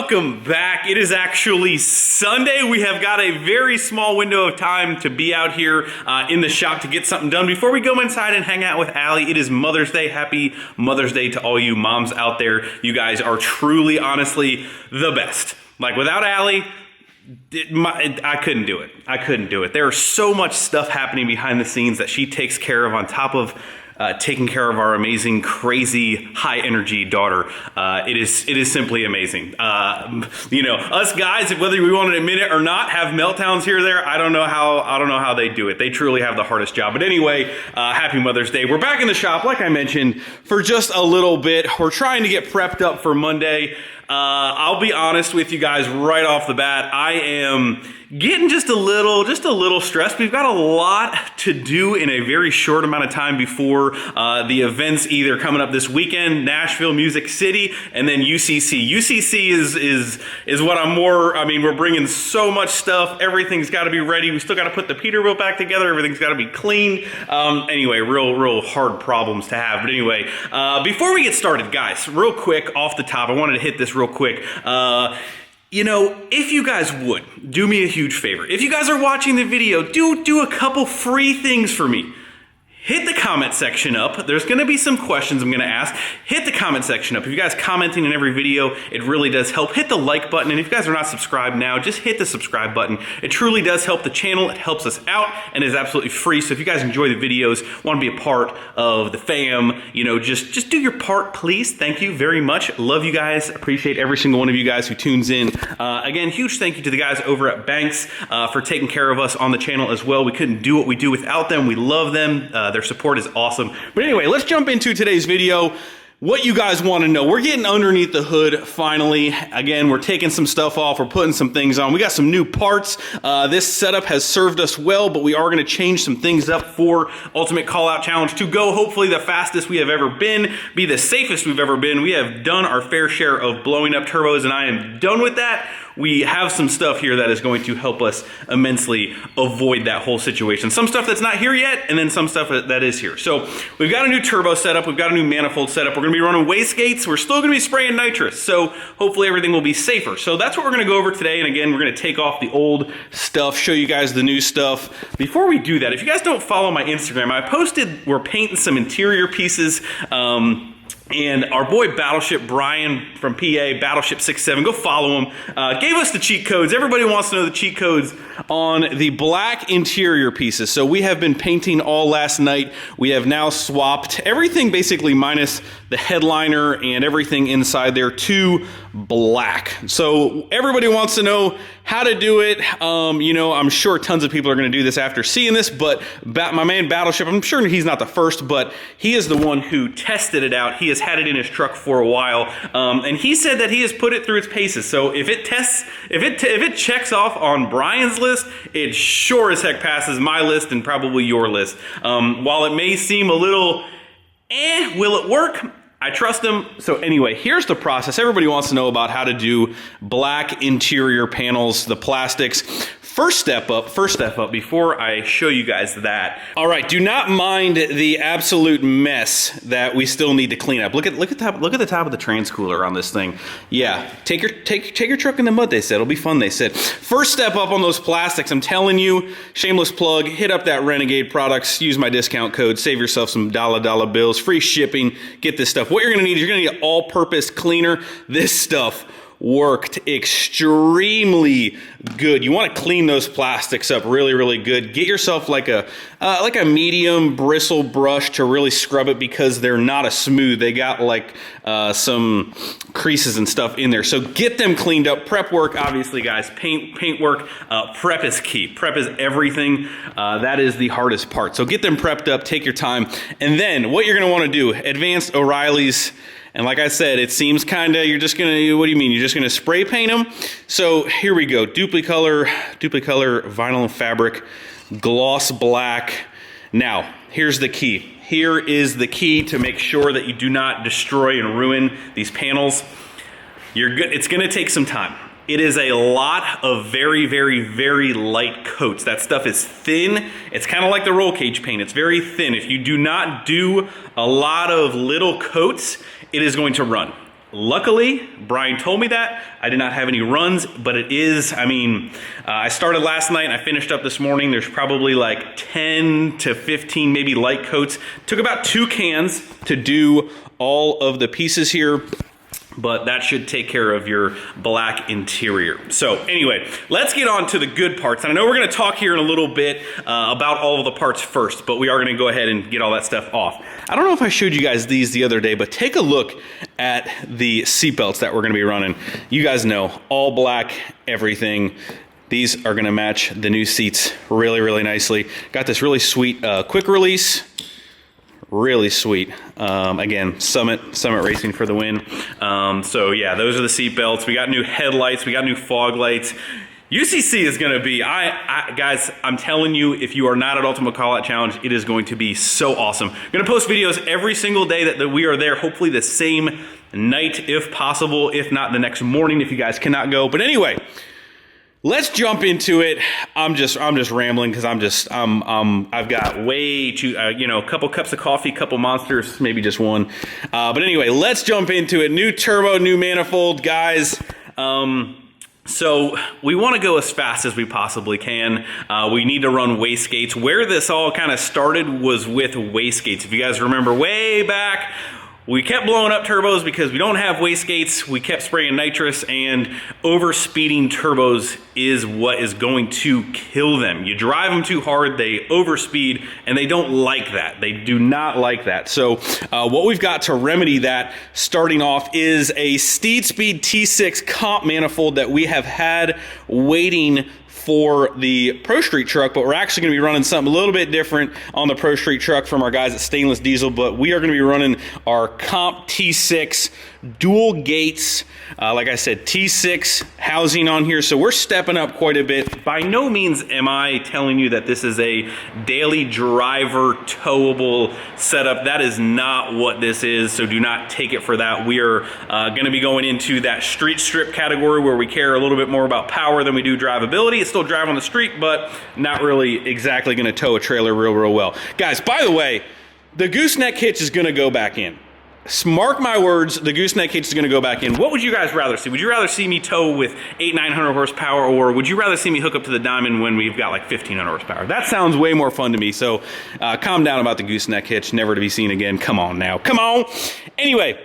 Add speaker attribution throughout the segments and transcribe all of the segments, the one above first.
Speaker 1: welcome back. It is actually Sunday. We have got a very small window of time to be out here in the shop to get something done before we go inside and hang out with Allie. It is Mother's Day. Happy Mother's Day to all you moms out there. You guys are truly, honestly, the best. Like, without Allie, I couldn't do it. I couldn't do it. There is so much stuff happening behind the scenes that she takes care of on top of taking care of our amazing, crazy, high-energy daughter. It is simply amazing. You know, us guys, whether we want to admit it or not, have meltdowns here or there. I don't know how they do it. They truly have the hardest job. But anyway, happy Mother's Day. We're back in the shop, like I mentioned, for just a little bit. We're trying to get prepped up for Monday. I'll be honest with you guys right off the bat. I am getting just a little stressed. We've got a lot to do in a very short amount of time before the events either coming up this weekend, Nashville, Music City, and then UCC. UCC is what I'm more, I mean, we're bringing so much stuff. Everything's got to be ready. We still got to put the Peterbilt back together. Everything's got to be clean. Anyway, real hard problems to have. But anyway, before we get started, guys, real quick off the top, I wanted to hit this real quick. You know, if you guys would, do me a huge favor. If you guys are watching the video, do a couple free things for me. Hit the comment section up. There's gonna be some questions I'm gonna ask. Hit the comment section up. If you guys commenting in every video, it really does help. Hit the like button, and if you guys are not subscribed now, just hit the subscribe button. It truly does help the channel. It helps us out, and is absolutely free. So if you guys enjoy the videos, want to be a part of the fam, you know, just do your part, please. Thank you very much. Love you guys. Appreciate every single one of you guys who tunes in. Again, huge thank you to the guys over at Banks for taking care of us on the channel as well. We couldn't do what we do without them. We love them. Their support is awesome. But anyway, let's jump into today's video. What you guys want to know. We're getting underneath the hood finally. Again, we're taking some stuff off. We're putting some things on. We got some new parts. This setup has served us well, but we are going to change some things up for Ultimate Callout Challenge to go hopefully the fastest we have ever been, be the safest we've ever been. We have done our fair share of blowing up turbos, and I am done with that. We have some stuff here that is going to help us immensely avoid that whole situation. Some stuff that's not here yet, and then some stuff that is here. So we've got a new turbo setup. We've got a new manifold setup. We're going to be running Wastegates. We're still going to be spraying nitrous. So hopefully everything will be safer. So that's what we're going to go over today. And again, we're going to take off the old stuff, show you guys the new stuff. Before we do that, if you guys don't follow my Instagram, I posted, we're painting some interior pieces. And our boy Battleship Brian from PA, Battleship 67, go follow him, gave us the cheat codes. Everybody wants to know the cheat codes on the black interior pieces. So we have been painting all last night. We have now swapped everything basically minus the headliner and everything inside there to black. So everybody wants to know how to do it. You know, I'm sure tons of people are going to do this after seeing this, but my man Battleship, I'm sure he's not the first, but he is the one who tested it out. He has had it in his truck for a while, and he said that he has put it through its paces. So if it tests, if it checks off on Brian's list, it sure as heck passes my list and probably your list. While it may seem a little, will it work? I trust him. So anyway, here's the process. Everybody wants to know about how to do black interior panels, the plastics. First step up before I show you guys that. All right, do not mind the absolute mess that we still need to clean up. Look at the top of the trans cooler on this thing. Yeah, take your truck in the mud, they said. It'll be fun, they said. First step up on those plastics, I'm telling you, shameless plug, hit up that Renegade Products, use my discount code, save yourself some dollar bills, free shipping, get this stuff. What you're gonna need is you're gonna need an all-purpose cleaner. This stuff worked extremely good. You want to clean those plastics up really good. Get yourself like a medium bristle brush to really scrub it, because they're not as smooth. They got like some creases and stuff in there. So get them cleaned up. Prep work, obviously, guys. Paint work. Prep is key. Prep is everything. That is the hardest part. So get them prepped up. Take your time. And then what you're going to want to do, Advanced O'Reilly's. And like I said, it seems kind of, you're just going to, what do you mean? You're just going to spray paint them? So here we go. Duplicolor vinyl and fabric, gloss black. Now, here's the key. Here is the key to make sure that you do not destroy and ruin these panels. You're good. It's going to take some time. It is a lot of very light coats. That stuff is thin. It's kind of like the roll cage paint. It's very thin. If you do not do a lot of little coats, it is going to run. Luckily, Brian told me that. I did not have any runs, but it is, I mean, I started last night and I finished up this morning. There's probably like 10 to 15 maybe light coats. Took about 2 cans to do all of the pieces here, but that should take care of your black interior. So anyway, let's get on to the good parts. And I know we're gonna talk here in a little bit about all of the parts first, but we are gonna go ahead and get all that stuff off. I don't know if I showed you guys these the other day, but take a look at the seatbelts that we're gonna be running. You guys know, all black, everything. These are gonna match the new seats really, really nicely. Got this really sweet quick release. Really sweet. Again, Summit Racing for the win. So yeah, those are the seat belts. We got new headlights. We got new fog lights. UCC is going to be, guys, I'm telling you, if you are not at Ultimate Callout Challenge, it is going to be so awesome. I'm going to post videos every single day that we are there, hopefully the same night if possible, if not the next morning if you guys cannot go. But anyway, let's jump into it. I'm just rambling because I've got way too, you know, a couple cups of coffee, couple monsters, maybe just one. But anyway, let's jump into it. New turbo, new manifold, guys. So we want to go as fast as we possibly can. We need to run Wastegates. Where this all kind of started was with Wastegates. If you guys remember way back, we kept blowing up turbos because we don't have Wastegates. We kept spraying nitrous, and overspeeding turbos is what is going to kill them. You drive them too hard, they overspeed, and they don't like that. They do not like that. So what we've got to remedy that, starting off, is a SteedSpeed T6 comp manifold that we have had waiting for the Pro Street truck, but we're actually going to be running something a little bit different on the Pro Street truck from our guys at Stainless Diesel. But we are going to be running our comp T6 dual gates, like I said, T6 housing on here. So we're stepping up quite a bit. By no means am I telling you that this is a daily driver towable setup. That is not what this is, so do not take it for that. We are going to be going into that street strip category where we care a little bit more about power than we do drivability. It's still drive on the street, but not really exactly going to tow a trailer real well. Guys, by the way, the gooseneck hitch is going to go back in. Mark my words, the gooseneck hitch is going to go back in. What would you guys rather see? Would you rather see me tow with 800-900 horsepower, or would you rather see me hook up to the Diamond when we've got like 1500 horsepower? That sounds way more fun to me, so calm down about the gooseneck hitch, never to be seen again. Come on now, come on. Anyway,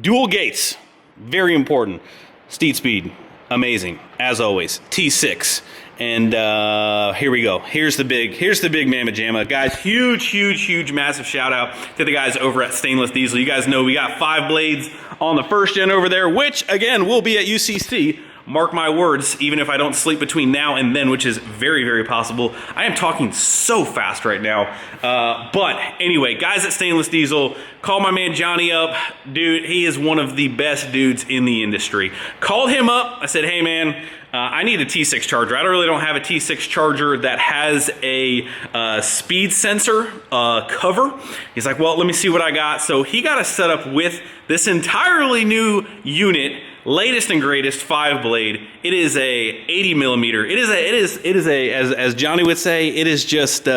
Speaker 1: dual gates, very important. SteedSpeed, amazing, as always. T6. And here we go. Here's the big mamma jamma. Guys, huge, massive shout out to the guys over at Stainless Diesel. You guys know we got 5 blades on the first gen over there, which again will be at UCC. Mark my words, even if I don't sleep between now and then, which is very possible. I am talking so fast right now. But anyway, guys at Stainless Diesel, call my man Johnny up. Dude, he is one of the best dudes in the industry. Called him up. I said, hey man, I need a T6 charger. I really don't have a T6 charger that has a speed sensor cover. He's like, well, let me see what I got. So he got us set up with this entirely new unit, latest and greatest 5-blade. It is a 80 millimeter. It is a as Johnny would say, it is just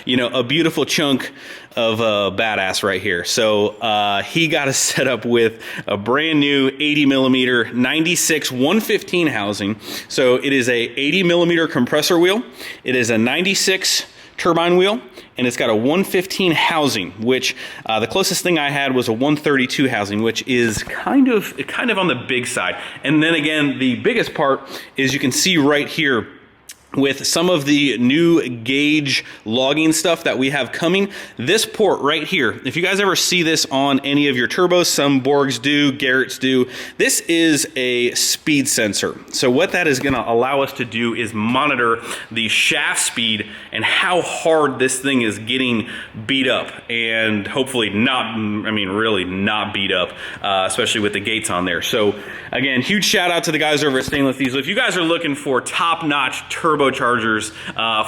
Speaker 1: you know, a beautiful chunk of badass right here. So he got us set up with a brand new 80 millimeter 96 115 housing. So it is a 80 millimeter compressor wheel. It is a 96 turbine wheel, and it's got a 115 housing, which the closest thing I had was a 132 housing, which is kind of on the big side. And then again, the biggest part is you can see right here with some of the new gauge logging stuff that we have coming. This port right here, if you guys ever see this on any of your turbos, some Borgs do, Garrett's do, this is a speed sensor. So what that is gonna allow us to do is monitor the shaft speed and how hard this thing is getting beat up, and hopefully not, I mean really not beat up, especially with the gates on there. So again, huge shout out to the guys over at Stainless Diesel. If you guys are looking for top-notch turbochargers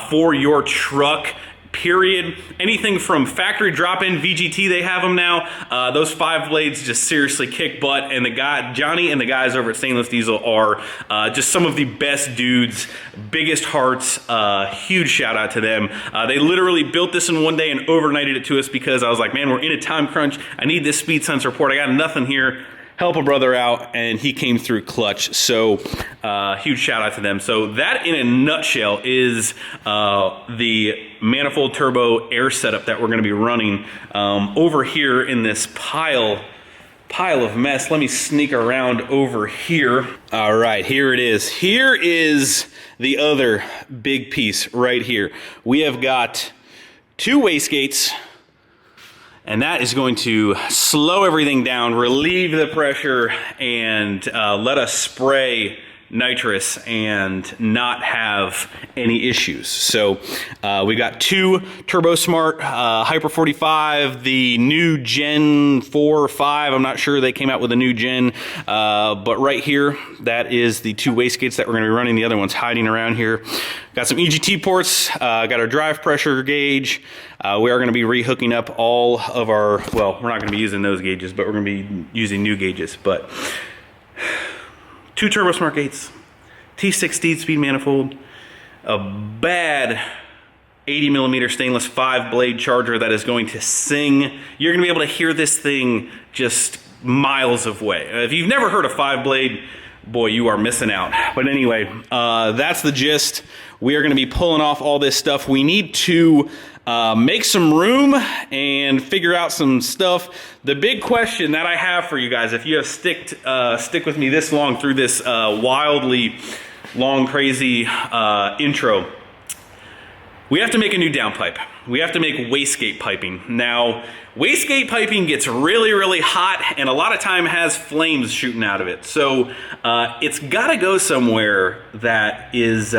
Speaker 1: for your truck, period, anything from factory drop-in VGT, they have them now. Those 5 blades just seriously kick butt, and Johnny and the guys over at Stainless Diesel are just some of the best dudes, biggest hearts. Huge shout out to them. They literally built this in one day and overnighted it to us because I was like, man, we're in a time crunch. I need this speed sensor port. I got nothing here. help a brother out, and he came through clutch. So huge shout out to them. So that in a nutshell is the manifold turbo air setup that we're going to be running over here in this pile of mess. Let me sneak around over here. All right, here it is. Here is the other big piece right here. We have got 2 wastegates, and that is going to slow everything down, relieve the pressure, and let us spray nitrous and not have any issues. So we got 2 TURBSMART Hyper 45, the new Gen 4 or 5. I'm not sure they came out with a new gen, but right here, that is the 2 wastegates that we're going to be running. The other one's hiding around here. Got some EGT ports, got our drive pressure gauge. We are going to be rehooking up all of our, well, we're not going to be using those gauges, but we're going to be using new gauges. But 2 TURBSMART gates, T6 speed manifold, a bad 80mm stainless 5-blade charger that is going to sing. You're going to be able to hear this thing just miles away. If you've never heard a 5-blade, boy, you are missing out. But anyway, that's the gist. We are going to be pulling off all this stuff. We need to make some room and figure out some stuff. The big question that I have for you guys, if you have stick with me this long through this wildly long, crazy intro, we have to make a new downpipe. We have to make wastegate piping. Now, wastegate piping gets really, really hot and a lot of time has flames shooting out of it. So it's gotta go somewhere that is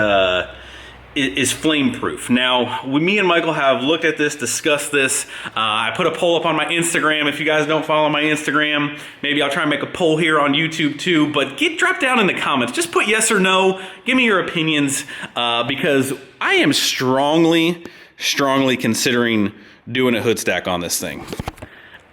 Speaker 1: flame proof. Now, me and Michael have looked at this, discussed this. I put a poll up on my Instagram. If you guys don't follow my Instagram, maybe I'll try and make a poll here on YouTube too, but drop down in the comments. Just put yes or no. Give me your opinions because I am strongly considering doing a hood stack on this thing.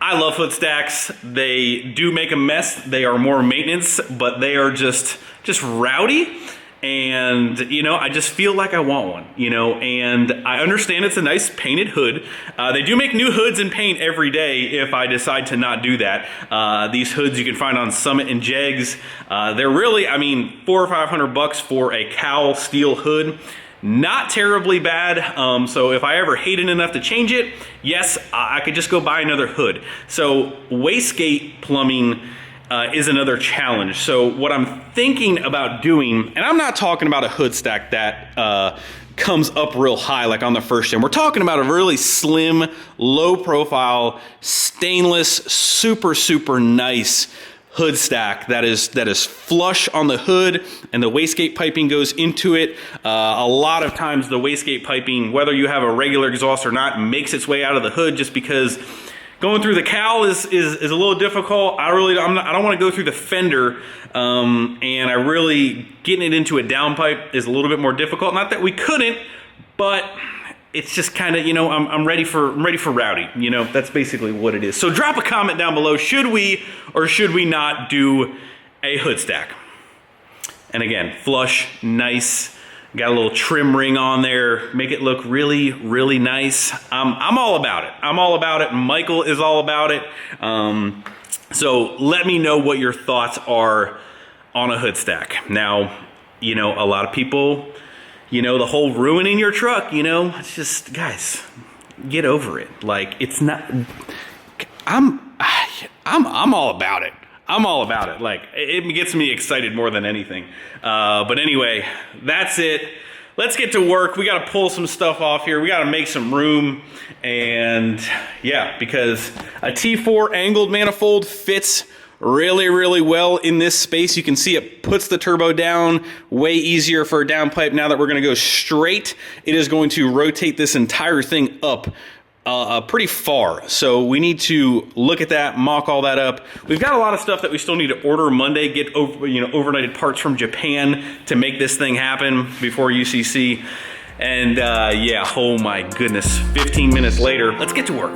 Speaker 1: I love hood stacks. They do make a mess. They are more maintenance, but they are just rowdy. And, you know, I just feel like I want one, you know, and I understand it's a nice painted hood. They do make new hoods and paint every day if I decide to not do that. These hoods you can find on Summit and Jegs. They're really, I mean, $400 or $500 for a cowl steel hood. Not terribly bad. So if I ever hate it enough to change it, yes, I could just go buy another hood. So wastegate plumbing is another challenge. So what I'm thinking about doing, and I'm not talking about a hood stack that comes up real high like on the first gen. We're talking about a really slim, low profile, stainless, super nice hood stack that is flush on the hood and the wastegate piping goes into it. A lot of times the wastegate piping, whether you have a regular exhaust or not, makes its way out of the hood just because going through the cowl is a little difficult. I don't want to go through the fender, and I really getting it into a downpipe is a little bit more difficult. Not that we couldn't, but it's just kind of, you know, I'm ready for rowdy. You know, that's basically what it is. So drop a comment down below. Should we or should we not do a hood stack? And again, flush, nice. Got a little trim ring on there, make it look really nice. I'm all about it. I'm all about it. Michael is all about it. So let me know what your thoughts are on a hood stack. Now, you know, a lot of people, you know, the whole ruining your truck, you know, it's just, guys, get over it. Like, it's not, I'm all about it. I'm all about it. Like, it gets me excited more than anything. But anyway, that's it. Let's get to work. We got to pull some stuff off here. We got to make some room. And yeah, because a T4 angled manifold fits really well in this space. You can see it puts the turbo down way easier for a downpipe. Now that we're going to go straight, it is going to rotate this entire thing up pretty far. So we need to look at that, mock all that up. We've got a lot of stuff that we still need to order Monday, get overnighted parts from Japan to make this thing happen before UCC. And yeah, oh my goodness, 15 minutes later, let's get to work.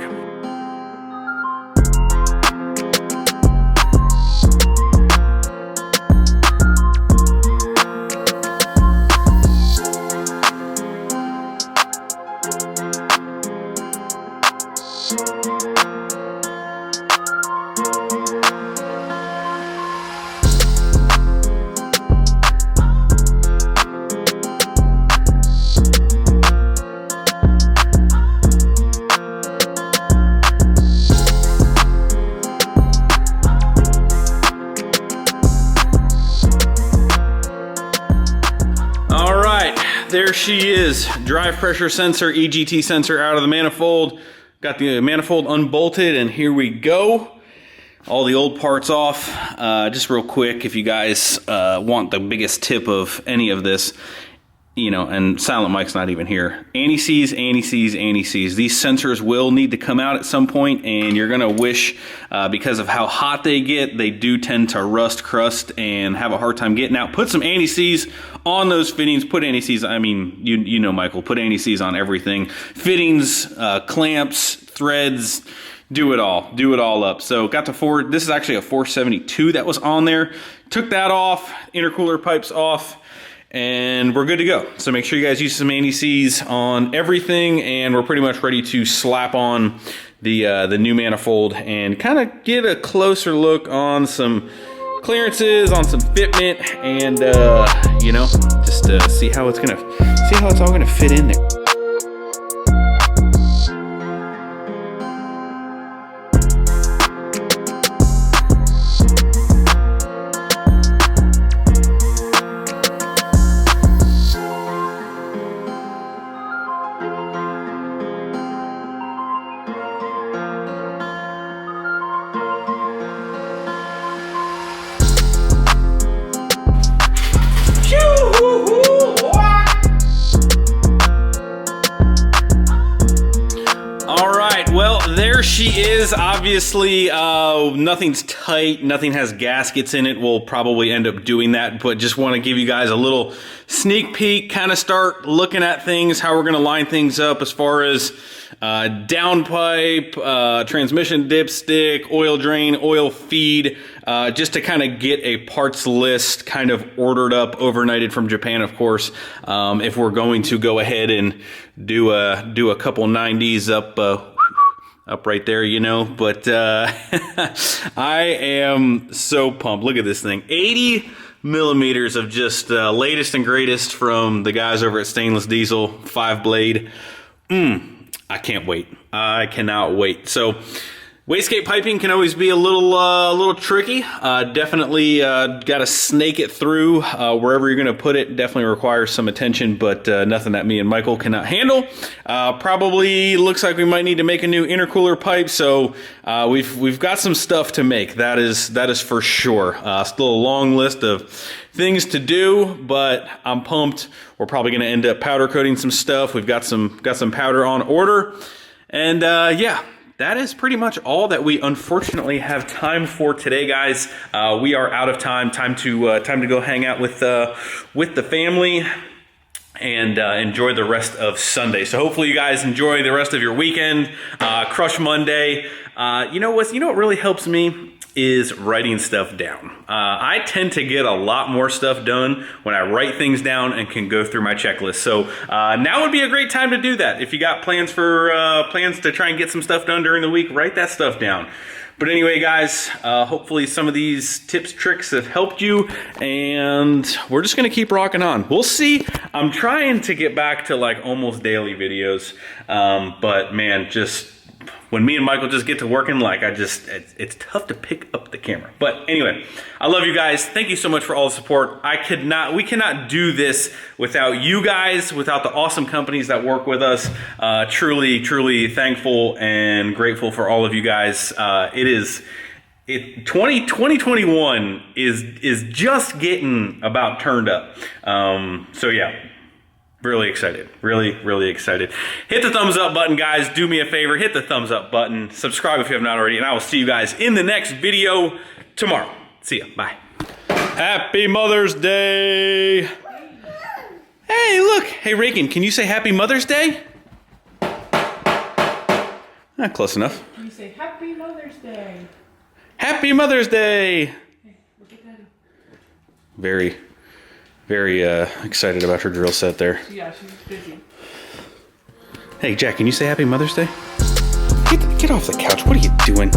Speaker 1: there she is. Drive pressure sensor, EGT sensor out of the manifold. Got the manifold unbolted, and here we go. All the old parts off. Just real quick, if you guys want the biggest tip of any of this, you know, and Silent Mike's not even here. Anti-seize, anti-seize, anti-seize. These sensors will need to come out at some point, and you're gonna wish, because of how hot they get, they do tend to rust, crust, and have a hard time getting out. Put some anti-seize on those fittings. Put anti-seize, I mean, you know, Michael, put anti-seize on everything. Fittings, clamps, threads, do it all up. So got to this is actually a 472 that was on there. Took that off, intercooler pipes off, and we're good to go. So make sure you guys use some anti-seize on everything, and we're pretty much ready to slap on the new manifold and kind of get a closer look on some clearances, on some fitment, and you know, just see how it's all gonna fit in there. There she is. Obviously, nothing's tight, nothing has gaskets in it. We'll probably end up doing that, but just want to give you guys a little sneak peek, kind of start looking at things, how we're going to line things up as far as downpipe, transmission dipstick, oil drain, oil feed, just to kind of get a parts list kind of ordered up, overnighted from Japan, of course, if we're going to go ahead and do a couple 90s up right there, you know. But I am so pumped. Look at this thing. 80 millimeters of just latest and greatest from the guys over at Stainless Diesel, 5-blade. I can't wait. I cannot wait. So wastegate piping can always be a little tricky. Definitely got to snake it through wherever you're going to put it. Definitely requires some attention, but nothing that me and Michael cannot handle. Probably looks like we might need to make a new intercooler pipe. So we've got some stuff to make. That is for sure. Still a long list of things to do, but I'm pumped. We're probably going to end up powder coating some stuff. We've got some powder on order, and yeah. That is pretty much all that we unfortunately have time for today, guys. We are out of time. Time to go hang out with the family and enjoy the rest of Sunday. So hopefully you guys enjoy the rest of your weekend. Crush Monday. You know what really helps me is writing stuff down. I tend to get a lot more stuff done when I write things down and can go through my checklist. So now would be a great time to do that. If you got plans to try and get some stuff done during the week, write that stuff down. But anyway, guys, hopefully some of these tips, tricks have helped you, and we're just gonna keep rocking on. We'll see. I'm trying to get back to like almost daily videos, but man, just when me and Michael just get to working, like it's tough to pick up the camera. But anyway, I love you guys. Thank you so much for all the support. We cannot do this without you guys, without the awesome companies that work with us. Truly thankful and grateful for all of you guys. 2021 is just getting about turned up. So yeah. Really excited. Really excited. Hit the thumbs up button, guys. Do me a favor. Hit the thumbs up button. Subscribe if you have not already. And I will see you guys in the next video tomorrow. See ya. Bye. Happy Mother's Day. Hey, look. Hey, Reagan, can you say Happy Mother's Day? Not close enough.
Speaker 2: Can you say Happy Mother's Day?
Speaker 1: Happy Mother's Day.
Speaker 2: Hey, look at Daddy.
Speaker 1: Very excited about her drill set there.
Speaker 2: Yeah, she's busy.
Speaker 1: Hey, Jack, can you say Happy Mother's Day? Get off the couch. What are you doing?